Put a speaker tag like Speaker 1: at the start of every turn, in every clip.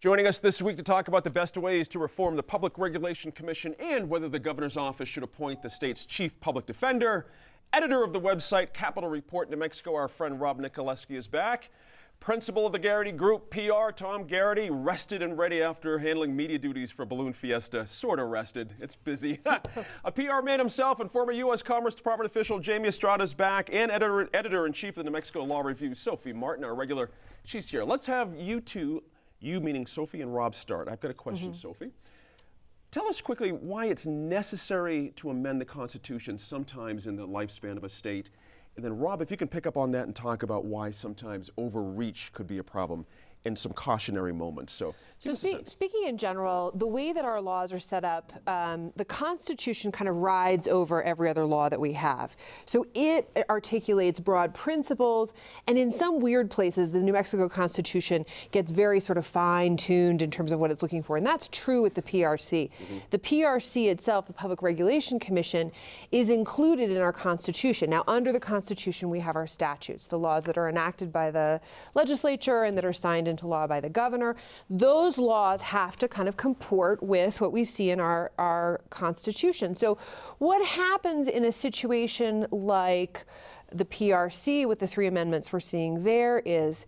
Speaker 1: Joining us this week to talk about the best ways to reform the Public Regulation Commission and whether the governor's office should appoint the state's chief public defender, editor of the website Capitol Report New Mexico, our friend Rob Nicoleski is back. Principal of the Garrity Group PR, Tom Garrity, rested and ready after handling media duties for Balloon Fiesta. Sort of rested. It's busy. A PR man himself and former U.S. Commerce Department official Jamie Estrada is back, and editor-in-chief of the New Mexico Law Review, Sophie Martin, our regular. She's here. Let's have you two, you meaning Sophie and Rob, start. I've got a question, Sophie. Tell us quickly why it's necessary to amend the Constitution sometimes in the lifespan of a state. And then, Rob, if you can pick up on that and talk about why sometimes overreach could be a problem and some cautionary moments. So
Speaker 2: speaking in general, the way that our laws are set up, the Constitution kind of rides over every other law that we have. So it articulates broad principles, and in some weird places, the New Mexico Constitution gets very sort of fine-tuned in terms of what it's looking for, and that's true with the PRC. The PRC itself, the Public Regulation Commission, is included in our Constitution. Now, under the Constitution, we have our statutes, the laws that are enacted by the legislature and that are signed into law by the governor. Those laws have to kind of comport with what we see in our Constitution. So what happens in a situation like the PRC with the 3 amendments we're seeing there is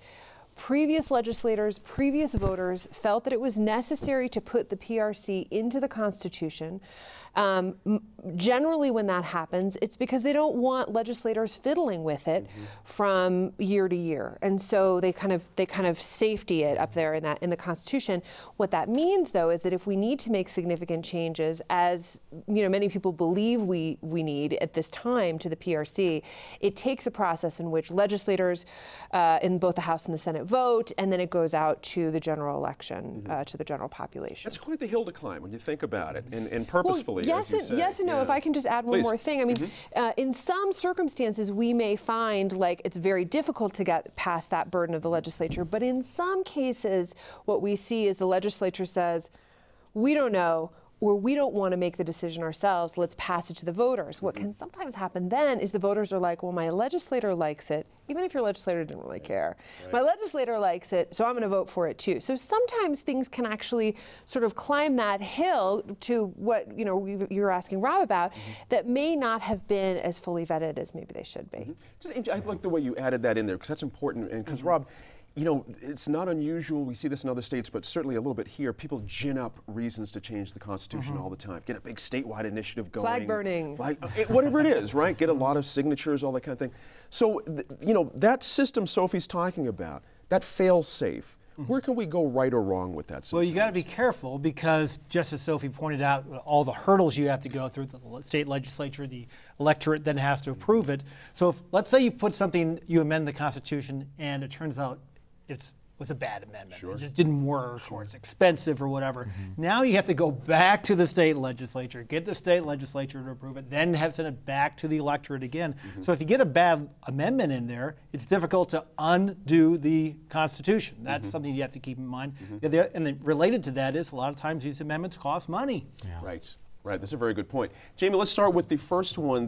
Speaker 2: previous legislators, previous voters felt that it was necessary to put the PRC into the Constitution. Generally when that happens, it's because they don't want legislators fiddling with it from year to year. And so they kind of safety it up there in the Constitution. What that means, though, is that if we need to make significant changes, as many people believe we need at this time to the PRC, it takes a process in which legislators in both the House and the Senate vote, and then it goes out to the general election, to the general population.
Speaker 1: That's quite the hill to climb when you think about it, and purposefully.
Speaker 2: Well, yes and no. If I can just add one more thing. I mean, in some circumstances, we may find like it's very difficult to get past that burden of the legislature. But in some cases, what we see is the legislature says, we don't know, or we don't want to make the decision ourselves, let's pass it to the voters. What can sometimes happen then is the voters are like, well, my legislator likes it, even if your legislator didn't really care. My legislator likes it, so I'm going to vote for it too. So sometimes things can actually sort of climb that hill to what you're asking Rob about, that may not have been as fully vetted as maybe they should be.
Speaker 1: I like the way you added that in there, because that's important, and because Rob, it's not unusual, we see this in other states, but certainly a little bit here, people gin up reasons to change the Constitution all the time. Get a big statewide initiative going.
Speaker 2: Flag burning.
Speaker 1: Whatever it is, right? Get a lot of signatures, all that kind of thing. So, that system Sophie's talking about, that fail-safe, where can we go right or wrong with that system?
Speaker 3: Well, you got to be careful because, just as Sophie pointed out, all the hurdles you have to go through, the state legislature, the electorate then has to approve it. So let's say you amend the Constitution and it turns out it was a bad amendment. It just didn't work, or it's expensive, or whatever. Now you have to go back to the state legislature, get the state legislature to approve it, then send it back to the electorate again. So if you get a bad amendment in there, it's difficult to undo the Constitution. That's something you have to keep in mind. And then related to that is a lot of times these amendments cost money.
Speaker 1: Right, that's a very good point. Jamie, let's start with the first one,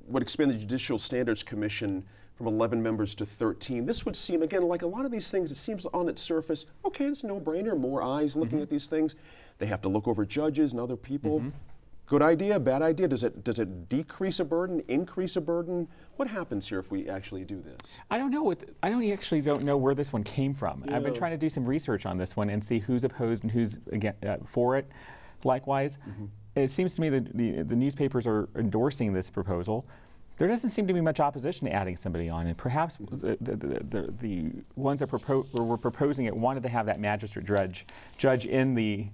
Speaker 1: what expanded the Judicial Standards Commission from 11 members to 13. This would seem, again, like a lot of these things, it seems on its surface, okay, it's a no-brainer, more eyes looking at these things. They have to look over judges and other people. Good idea, bad idea? Does it decrease a burden, increase a burden? What happens here if we actually do this?
Speaker 4: I don't know. I actually don't know where this one came from. I've been trying to do some research on this one and see who's opposed and who's for it. Likewise, it seems to me that the newspapers are endorsing this proposal. There doesn't seem to be much opposition to adding somebody on, and perhaps the ones that were proposing it wanted to have that magistrate judge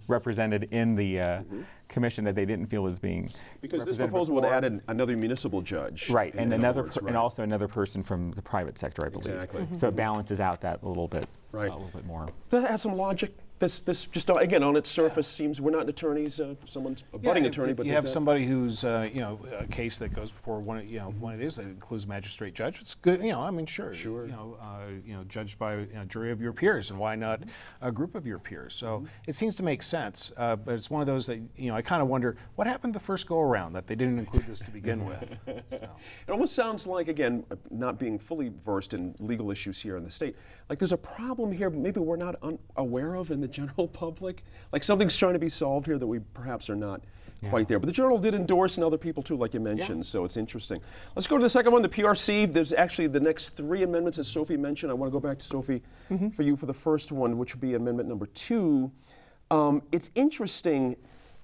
Speaker 4: represented in the commission that they didn't feel was being
Speaker 1: because this proposal would add another municipal judge,
Speaker 4: right, and and also another person from the private sector, I believe.
Speaker 1: Exactly.
Speaker 4: So it balances out that a little bit, a little bit more.
Speaker 1: Does that have some logic? This just again on its surface seems we're not attorneys. Someone's a budding attorney,
Speaker 5: but you have somebody who's a case that goes before one of these that includes a magistrate judge. It's good. I mean, sure. Judged by a jury of your peers, and why not a group of your peers? So it seems to make sense. But it's one of those that I kind of wonder what happened the first go around that they didn't include this to begin with. So.
Speaker 1: It almost sounds like, again, not being fully versed in legal issues here in the state, like there's a problem here maybe we're not aware of in the general public. Like something's trying to be solved here that we perhaps are not quite there. But the Journal did endorse, and other people too, like you mentioned, so it's interesting. Let's go to the second one, the PRC. There's actually the next 3 amendments, as Sophie mentioned. I want to go back to Sophie for you for the first one, which would be amendment number 2. It's interesting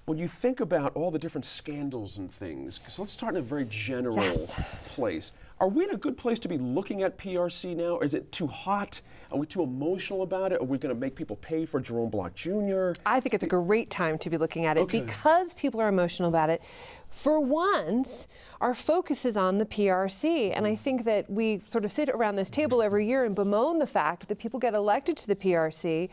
Speaker 1: when you think about all the different scandals and things, so let's start in a very general place. Are we in a good place to be looking at PRC now? Is it too hot? Are we too emotional about it? Are we going to make people pay for Jerome Block Jr.?
Speaker 2: I think it's a great time to be looking at it because people are emotional about it. For once, our focus is on the PRC, and I think that we sort of sit around this table every year and bemoan the fact that people get elected to the PRC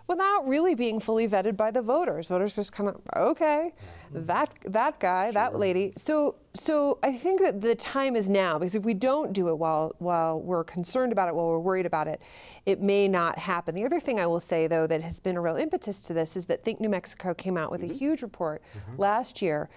Speaker 2: without really being fully vetted by the voters. Voters just kind of, okay, that guy, that lady. So I think that the time is now, because if we don't do it while we're concerned about it, while we're worried about it, it may not happen. The other thing I will say, though, that has been a real impetus to this is that Think New Mexico came out with a huge report last year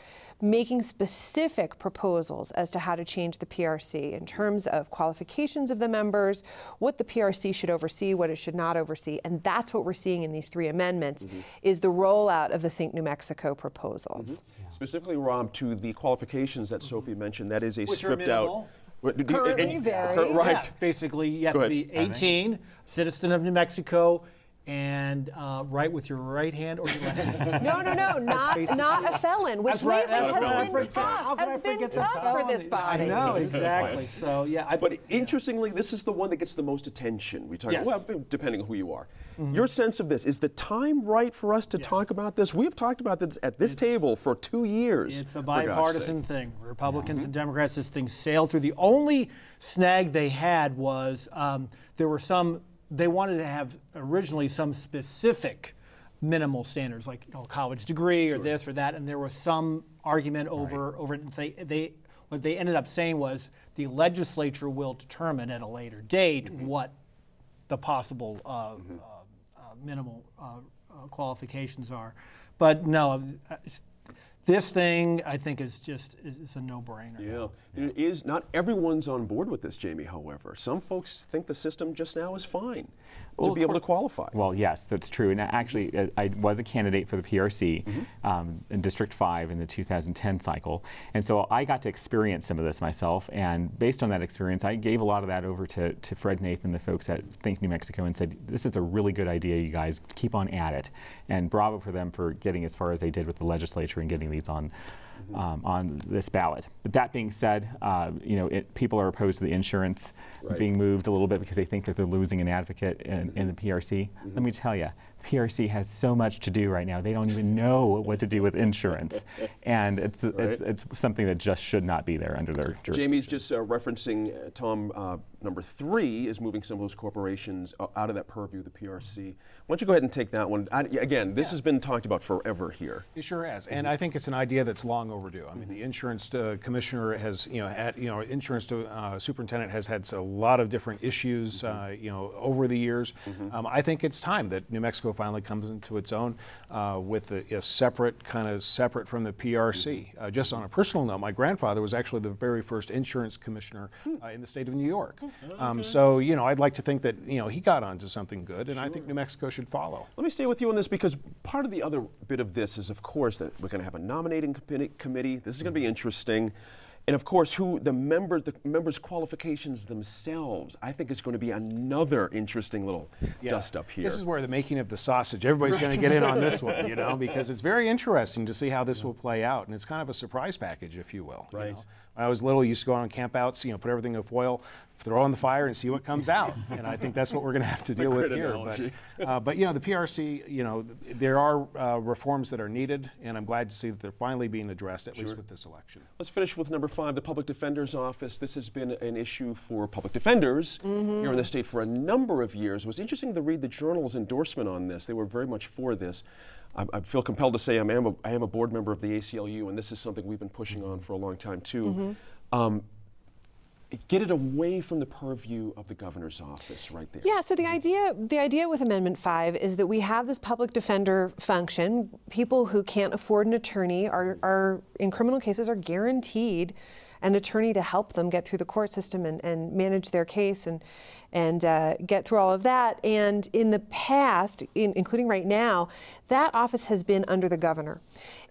Speaker 2: making specific proposals as to how to change the PRC in terms of qualifications of the members, what the PRC should oversee, what it should not oversee, and that's what we're seeing in these 3 amendments, is the rollout of the Think New Mexico proposals.
Speaker 1: Specifically, Rob, to the qualifications that Sophie mentioned, that is a stripped out.
Speaker 2: Currently very.
Speaker 1: Right.
Speaker 3: Yeah, basically, you have to be 18, citizen of New Mexico, and write with your right hand or your left hand.
Speaker 2: No, not a felon, which lately has been tough.
Speaker 3: Has been tough
Speaker 2: for this body.
Speaker 3: I know, exactly. So yeah,
Speaker 1: But interestingly, this is the one that gets the most attention. We talk, well, depending on who you are. Your sense of this, is the time right for us to talk about this? We've talked about this at this table for 2 years.
Speaker 3: It's a bipartisan thing. Republicans and Democrats, this thing sailed through. The only snag they had was there were some. They wanted to have originally some specific minimal standards, like a college degree or this or that, and there was some argument over it. And what they ended up saying was the legislature will determine at a later date what the possible minimal qualifications are. But no. This thing, I think, is a no-brainer.
Speaker 1: Yeah. It is, not everyone's on board with this, Jamie, however. Some folks think the system just now is fine to be able to qualify.
Speaker 4: Well, yes, that's true. And actually, I was a candidate for the PRC in District 5 in the 2010 cycle. And so I got to experience some of this myself. And based on that experience, I gave a lot of that over to Fred Nathan, the folks at Think New Mexico, and said, this is a really good idea, you guys. Keep on at it. And bravo for them for getting as far as they did with the legislature and getting these on this ballot. But that being said, people are opposed to the insurance being moved a little bit because they think that they're losing an advocate in the PRC. Let me tell you, PRC has so much to do right now. They don't even know what to do with insurance, and it's something that just should not be there under their jurisdiction.
Speaker 1: Jamie's just referencing Tom. Number 3 is moving some of those corporations out of that purview of the PRC. Why don't you go ahead and take that one? Again, this has been talked about forever here.
Speaker 5: It sure has, and I think it's an idea that's long overdue. I mean, the insurance commissioner has, insurance superintendent has had a lot of different issues, over the years. I think it's time that New Mexico finally comes into its own with a separate from the PRC. Just on a personal note, my grandfather was actually the very first insurance commissioner in the state of New York. So, I'd like to think that, he got onto something good, and I think New Mexico should follow.
Speaker 1: Let me stay with you on this, because part of the other bit of this is, of course, that we're going to have a nominating committee. This is going to be interesting. And of course, the members' qualifications themselves, I think, is going to be another interesting little dust up here.
Speaker 5: This is where the making of the sausage. Everybody's going to get in on this one, because it's very interesting to see how this will play out, and it's kind of a surprise package, if you will.
Speaker 1: Right.
Speaker 5: When I was little, I used to go on campouts, put everything in foil, throw it in the fire, and see what comes out. And I think that's what we're going to have to deal with here. But the PRC, there are reforms that are needed, and I'm glad to see that they're finally being addressed, at least with this election.
Speaker 1: Let's finish with number 5, the Public Defender's Office. This has been an issue for public defenders here in the state for a number of years. It was interesting to read the Journal's endorsement on this. They were very much for this. I feel compelled to say I am a board member of the ACLU, and this is something we've been pushing on for a long time too. get it away from the purview of the governor's office right there.
Speaker 2: Yeah, so the idea with Amendment 5 is that we have this public defender function. People who can't afford an attorney are in criminal cases are guaranteed an attorney to help them get through the court system and manage their case and get through all of that. And in the past, including right now, that office has been under the governor.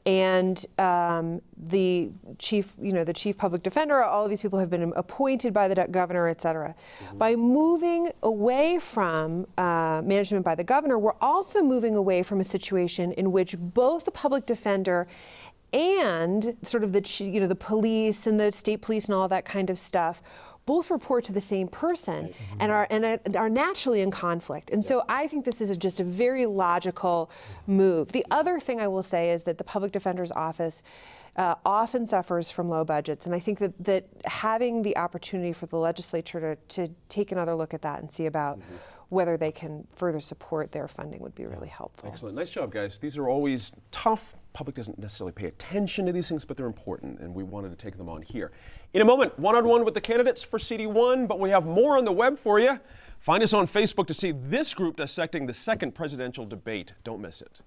Speaker 2: And the chief public defender, all of these people have been appointed by the governor, et cetera. By moving away from management by the governor, we're also moving away from a situation in which both the public defender and sort of the police and the state police and all that kind of stuff both report to the same person and are naturally in conflict. And so I think this is just a very logical move. The other thing I will say is that the public defender's office often suffers from low budgets, and I think that having the opportunity for the legislature to take another look at that and see about whether they can further support their funding would be really helpful.
Speaker 1: Excellent. Nice job, guys. These are always tough. Public doesn't necessarily pay attention to these things, but they're important, and we wanted to take them on here. In a moment, one-on-one with the candidates for CD1, but we have more on the web for you. Find us on Facebook to see this group dissecting the second presidential debate. Don't miss it.